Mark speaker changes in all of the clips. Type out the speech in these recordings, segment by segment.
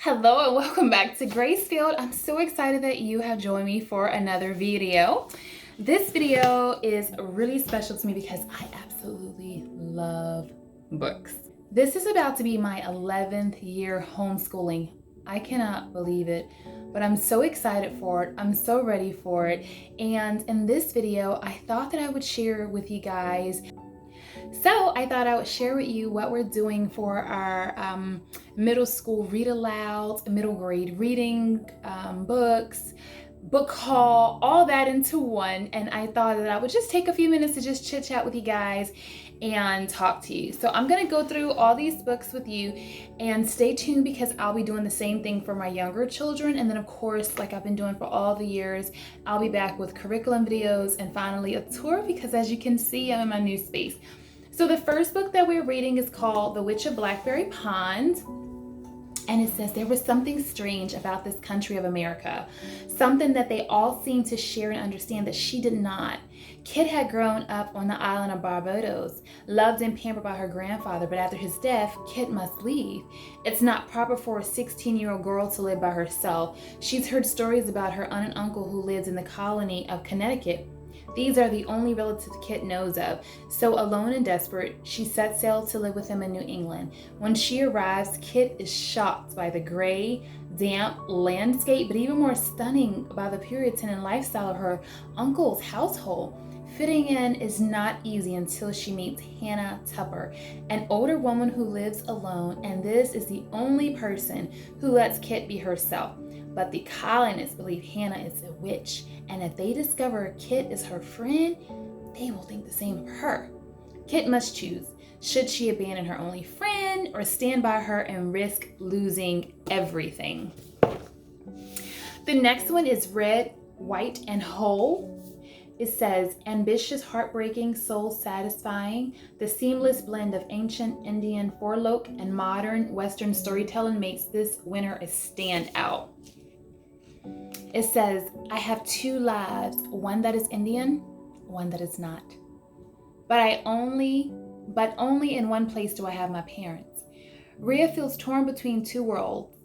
Speaker 1: Hello and welcome back to Gracefield. I'm so excited that you have joined me for another video. This video is really special to me because I absolutely love books. This is about to be my 11th year homeschooling. I cannot believe it, but I'm so excited for it. I'm so ready for it. And in this video, I thought that I would share with you guys. So I thought I would share with you what we're doing for our middle school read aloud, middle grade reading books, book haul, all that into one. And I thought that I would just take a few minutes to just chit chat with you guys and talk to you. So I'm going to go through all these books with you, and stay tuned because I'll be doing the same thing for my younger children. And then of course, like I've been doing for all the years, I'll be back with curriculum videos and finally a tour because as you can see, I'm in my new space. So the first book that we're reading is called The Witch of Blackberry Pond. And it says there was something strange about this country of America, something that they all seemed to share and understand that she did not. Kit had grown up on the island of Barbados, loved and pampered by her grandfather, but after his death, Kit must leave. It's not proper for a 16-year-old girl to live by herself. She's heard stories about her aunt and uncle who lives in the colony of Connecticut. These are the only relatives Kit knows of. So alone and desperate, she sets sail to live with him in New England. When she arrives, Kit is shocked by the gray, damp landscape, but even more stunning by the Puritan lifestyle of her uncle's household. Fitting in is not easy until she meets Hannah Tupper, an older woman who lives alone, and this is the only person who lets Kit be herself. But the colonists believe Hannah is a witch, and if they discover Kit is her friend, they will think the same of her. Kit must choose. Should she abandon her only friend or stand by her and risk losing everything? The next one is Red, White, and Whole. It says, ambitious, heartbreaking, soul-satisfying, the seamless blend of ancient Indian forelock and modern Western storytelling makes this winner a standout. It says, I have two lives, one that is Indian, one that is not. But only in one place do I have my parents. Rhea feels torn between two worlds.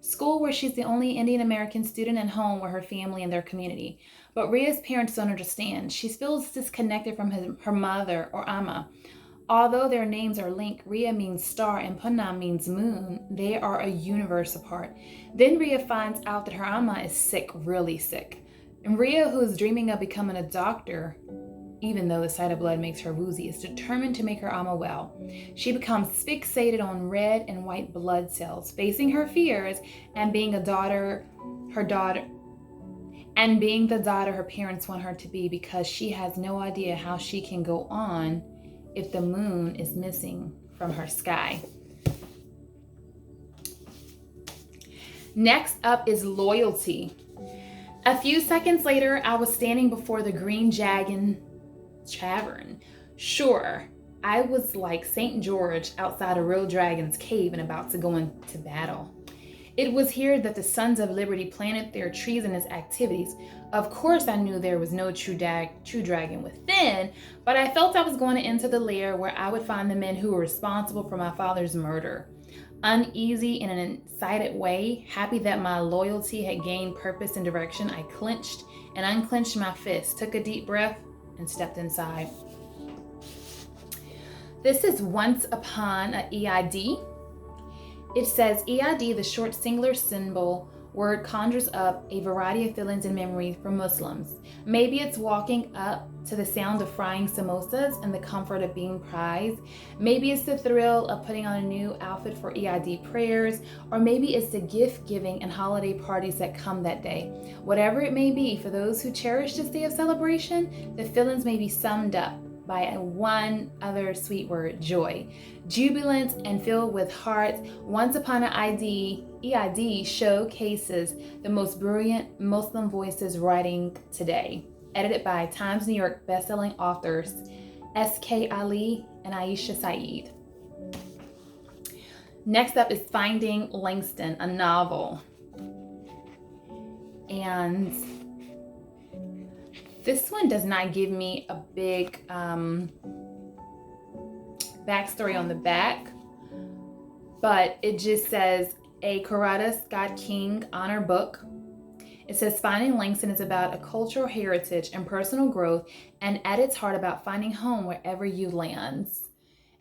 Speaker 1: School, where she's the only Indian American student, and home with her family and their community. But Rhea's parents don't understand. She feels disconnected from her mother or Amma. Although their names are linked, Rhea means star and Punam means moon, they are a universe apart. Then Rhea finds out that her Amma is sick, really sick. And Rhea, who is dreaming of becoming a doctor, even though the sight of blood makes her woozy, is determined to make her Amma well. She becomes fixated on red and white blood cells, facing her fears and being the daughter her parents want her to be, because she has no idea how she can go on if the moon is missing from her sky. Next up is Loyalty. A few seconds later, I was standing before the Green Dragon Tavern. Sure, I was like St. George outside a real dragon's cave and about to go into battle. It was here that the Sons of Liberty planted their treasonous activities. Of course, I knew there was no true dragon within, but I felt I was going to enter the lair where I would find the men who were responsible for my father's murder. Uneasy in an excited way, happy that my loyalty had gained purpose and direction, I clenched and unclenched my fist, took a deep breath, and stepped inside. This is Once Upon a EID. It says EID, the short singular symbol word, conjures up a variety of feelings and memories for Muslims. Maybe it's walking up to the sound of frying samosas and the comfort of being prized. Maybe it's the thrill of putting on a new outfit for EID prayers, or maybe it's the gift giving and holiday parties that come that day. Whatever it may be, for those who cherish this day of celebration, the feelings may be summed up by one other sweet word, joy. Jubilant and filled with heart, Once Upon an EID showcases the most brilliant Muslim voices writing today. Edited by Times New York bestselling authors S.K. Ali and Aisha Saeed. Next up is Finding Langston, a novel. And this one does not give me a big backstory on the back, but it just says a Coretta Scott King honor book. It says Finding Langston is about a cultural heritage and personal growth, and at its heart about finding home wherever you land.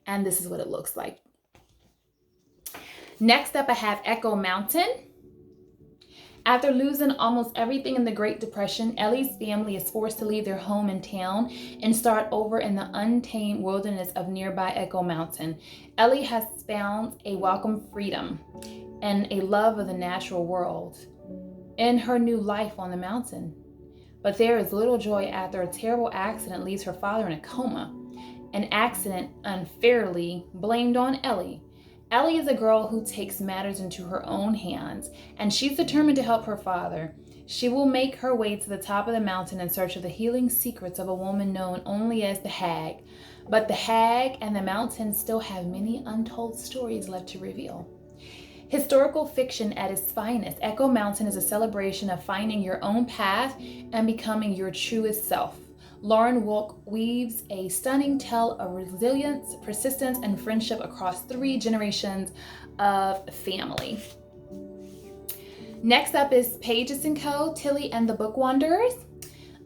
Speaker 1: And this is what it looks like. Next up, I have Echo Mountain. After losing almost everything in the Great Depression, Ellie's family is forced to leave their home in town and start over in the untamed wilderness of nearby Echo Mountain. Ellie has found a welcome freedom and a love of the natural world in her new life on the mountain. But there is little joy after a terrible accident leaves her father in a coma, an accident unfairly blamed on Ellie. Ellie is a girl who takes matters into her own hands, and she's determined to help her father. She will make her way to the top of the mountain in search of the healing secrets of a woman known only as the Hag. But the Hag and the mountain still have many untold stories left to reveal. Historical fiction at its finest, Echo Mountain is a celebration of finding your own path and becoming your truest self. Lauren Wolk weaves a stunning tale of resilience, persistence, and friendship across 3 generations of family. Next up is Pages & Co., Tilly and the Book Wanderers.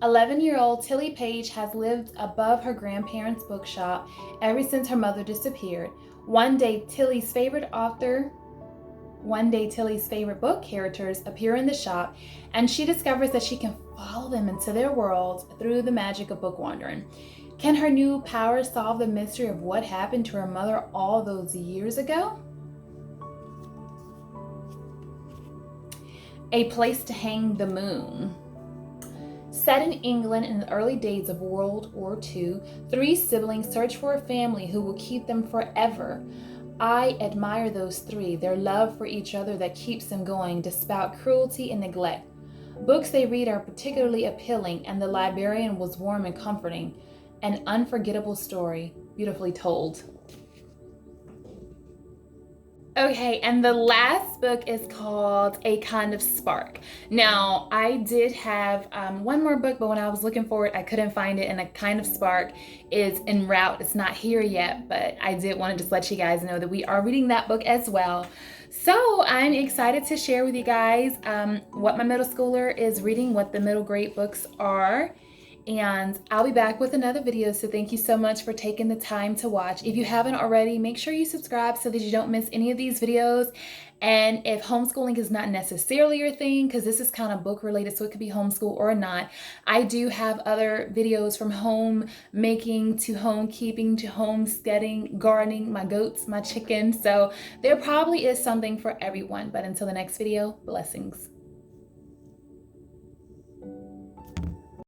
Speaker 1: 11-year-old Tilly Page has lived above her grandparents' bookshop ever since her mother disappeared. One day, Tilly's favorite book characters appear in the shop, and she discovers that she can follow them into their worlds through the magic of book wandering. Can her new power solve the mystery of what happened to her mother all those years ago? A Place to Hang the Moon. Set in England in the early days of World War II, 3 siblings search for a family who will keep them forever. I admire those 3, their love for each other that keeps them going despite cruelty and neglect. Books they read are particularly appealing, and The Librarian was warm and comforting. An unforgettable story, beautifully told. Okay, and the last book is called A Kind of Spark. Now, I did have one more book, but when I was looking for it, I couldn't find it, and A Kind of Spark is en route. It's not here yet, but I did want to just let you guys know that we are reading that book as well. So I'm excited to share with you guys what my middle schooler is reading, what the middle grade books are. And I'll be back with another video, so thank you so much for taking the time to watch. If you haven't already, make sure you subscribe so that you don't miss any of these videos. And if homeschooling is not necessarily your thing, because this is kind of book related, so it could be homeschool or not, I do have other videos from homemaking to homekeeping to homesteading, gardening, my goats, my chickens. So there probably is something for everyone. But until the next video, blessings.